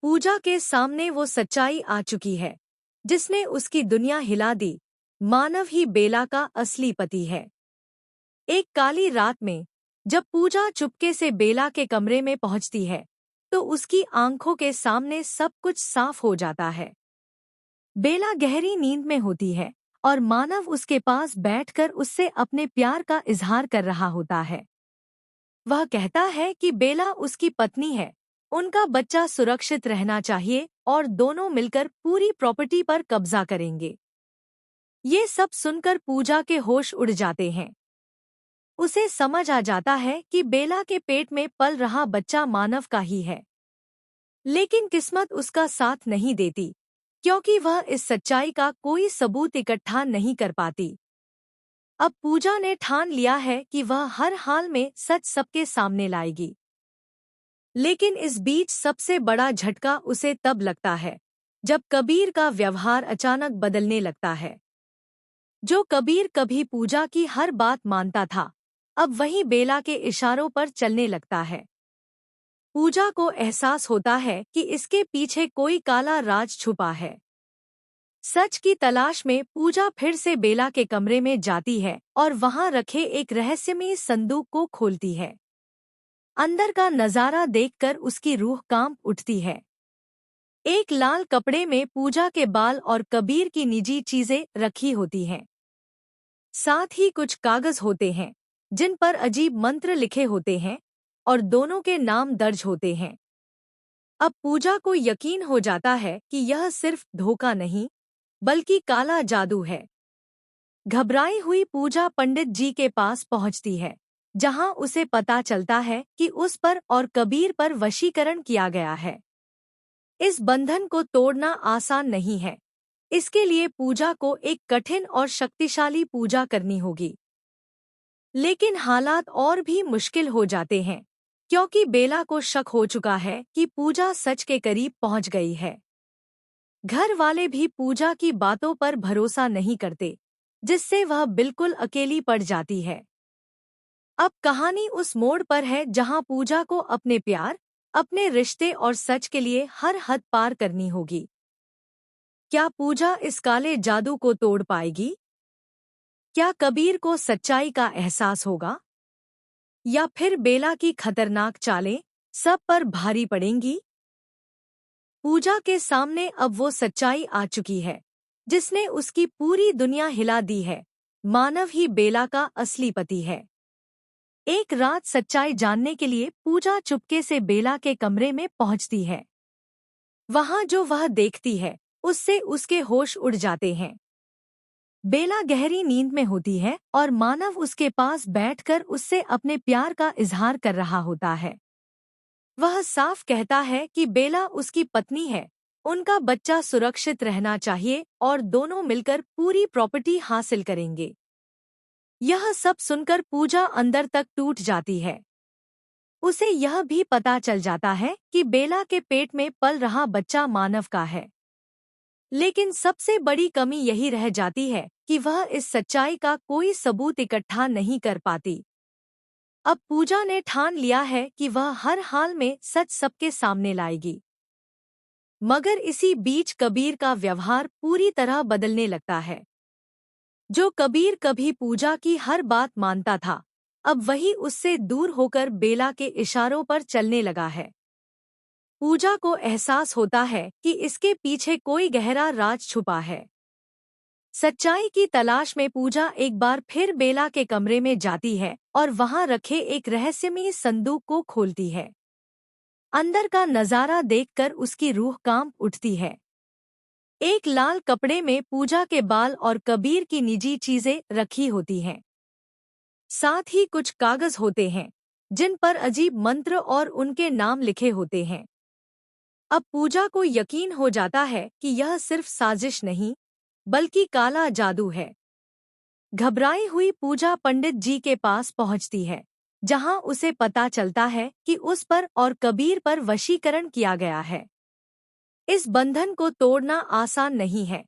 पूजा के सामने वो सच्चाई आ चुकी है जिसने उसकी दुनिया हिला दी। मानव ही बेला का असली पति है। एक काली रात में जब पूजा चुपके से बेला के कमरे में पहुंचती है तो उसकी आंखों के सामने सब कुछ साफ हो जाता है। बेला गहरी नींद में होती है और मानव उसके पास बैठकर उससे अपने प्यार का इजहार कर रहा होता है। वह कहता है कि बेला उसकी पत्नी है, उनका बच्चा सुरक्षित रहना चाहिए और दोनों मिलकर पूरी प्रॉपर्टी पर कब्जा करेंगे। ये सब सुनकर पूजा के होश उड़ जाते हैं। उसे समझ आ जाता है कि बेला के पेट में पल रहा बच्चा मानव का ही है। लेकिन किस्मत उसका साथ नहीं देती, क्योंकि वह इस सच्चाई का कोई सबूत इकट्ठा नहीं कर पाती। अब पूजा ने ठान लिया है कि वह हर हाल में सच सबके सामने लाएगी। लेकिन इस बीच सबसे बड़ा झटका उसे तब लगता है जब कबीर का व्यवहार अचानक बदलने लगता है। जो कबीर कभी पूजा की हर बात मानता था, अब वही बेला के इशारों पर चलने लगता है। पूजा को एहसास होता है कि इसके पीछे कोई काला राज छुपा है। सच की तलाश में पूजा फिर से बेला के कमरे में जाती है और वहां रखे एक रहस्यमयी संदूक को खोलती है। अंदर का नजारा देखकर उसकी रूह कांप उठती है। एक लाल कपड़े में पूजा के बाल और कबीर की निजी चीजें रखी होती हैं। साथ ही कुछ कागज होते हैं जिन पर अजीब मंत्र लिखे होते हैं और दोनों के नाम दर्ज होते हैं। अब पूजा को यकीन हो जाता है कि यह सिर्फ धोखा नहीं बल्कि काला जादू है। घबराई हुई पूजा पंडित जी के पास पहुंचती है, जहां उसे पता चलता है कि उस पर और कबीर पर वशीकरण किया गया है। इस बंधन को तोड़ना आसान नहीं है। इसके लिए पूजा को एक कठिन और शक्तिशाली पूजा करनी होगी। लेकिन हालात और भी मुश्किल हो जाते हैं, क्योंकि बेला को शक हो चुका है कि पूजा सच के करीब पहुंच गई है। घर वाले भी पूजा की बातों पर भरोसा नहीं करते, जिससे वह बिल्कुल अकेली पड़ जाती है। अब कहानी उस मोड़ पर है जहां पूजा को अपने प्यार, अपने रिश्ते और सच के लिए हर हद पार करनी होगी। क्या पूजा इस काले जादू को तोड़ पाएगी? क्या कबीर को सच्चाई का एहसास होगा? या फिर बेला की खतरनाक चालें सब पर भारी पड़ेंगी? पूजा के सामने अब वो सच्चाई आ चुकी है जिसने उसकी पूरी दुनिया हिला दी है। मानव ही बेला का असली पति है। एक रात सच्चाई जानने के लिए पूजा चुपके से बेला के कमरे में पहुंचती है। वहां जो वह देखती है उससे उसके होश उड़ जाते हैं। बेला गहरी नींद में होती है और मानव उसके पास बैठकर उससे अपने प्यार का इजहार कर रहा होता है। वह साफ कहता है कि बेला उसकी पत्नी है, उनका बच्चा सुरक्षित रहना चाहिए और दोनों मिलकर पूरी प्रॉपर्टी हासिल करेंगे। यह सब सुनकर पूजा अंदर तक टूट जाती है। उसे यह भी पता चल जाता है कि बेला के पेट में पल रहा बच्चा मानव का है। लेकिन सबसे बड़ी कमी यही रह जाती है कि वह इस सच्चाई का कोई सबूत इकट्ठा नहीं कर पाती। अब पूजा ने ठान लिया है कि वह हर हाल में सच सबके सामने लाएगी। मगर इसी बीच कबीर का व्यवहार पूरी तरह बदलने लगता है। जो कबीर कभी पूजा की हर बात मानता था, अब वही उससे दूर होकर बेला के इशारों पर चलने लगा है। पूजा को एहसास होता है कि इसके पीछे कोई गहरा राज छुपा है। सच्चाई की तलाश में पूजा एक बार फिर बेला के कमरे में जाती है और वहां रखे एक रहस्यमयी संदूक को खोलती है। अंदर का नजारा देखकर उसकी रूह कांप उठती है। एक लाल कपड़े में पूजा के बाल और कबीर की निजी चीजें रखी होती हैं। साथ ही कुछ कागज होते हैं जिन पर अजीब मंत्र और उनके नाम लिखे होते हैं। अब पूजा को यकीन हो जाता है कि यह सिर्फ साजिश नहीं बल्कि काला जादू है। घबराई हुई पूजा पंडित जी के पास पहुंचती है, जहां उसे पता चलता है कि उस पर और कबीर पर वशीकरण किया गया है। इस बंधन को तोड़ना आसान नहीं है।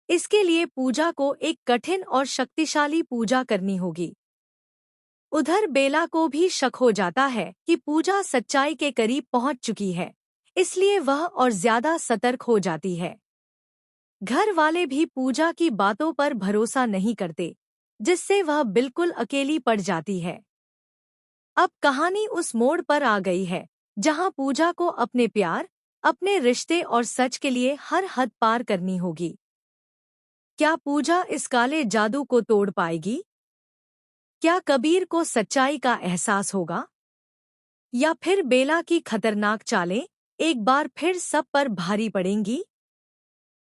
इसके लिए पूजा को एक कठिन और शक्तिशाली पूजा करनी होगी। उधर बेला को भी शक हो जाता है कि पूजा सच्चाई के करीब पहुंच चुकी है, इसलिए वह और ज्यादा सतर्क हो जाती है। घर वाले भी पूजा की बातों पर भरोसा नहीं करते, जिससे वह बिल्कुल अकेली पड़ जाती है। अब कहानी उस मोड़ पर आ गई है जहां पूजा को अपने प्यार, अपने रिश्ते और सच के लिए हर हद पार करनी होगी। क्या पूजा इस काले जादू को तोड़ पाएगी? क्या कबीर को सच्चाई का एहसास होगा? या फिर बेला की खतरनाक चालें एक बार फिर सब पर भारी पड़ेंगी?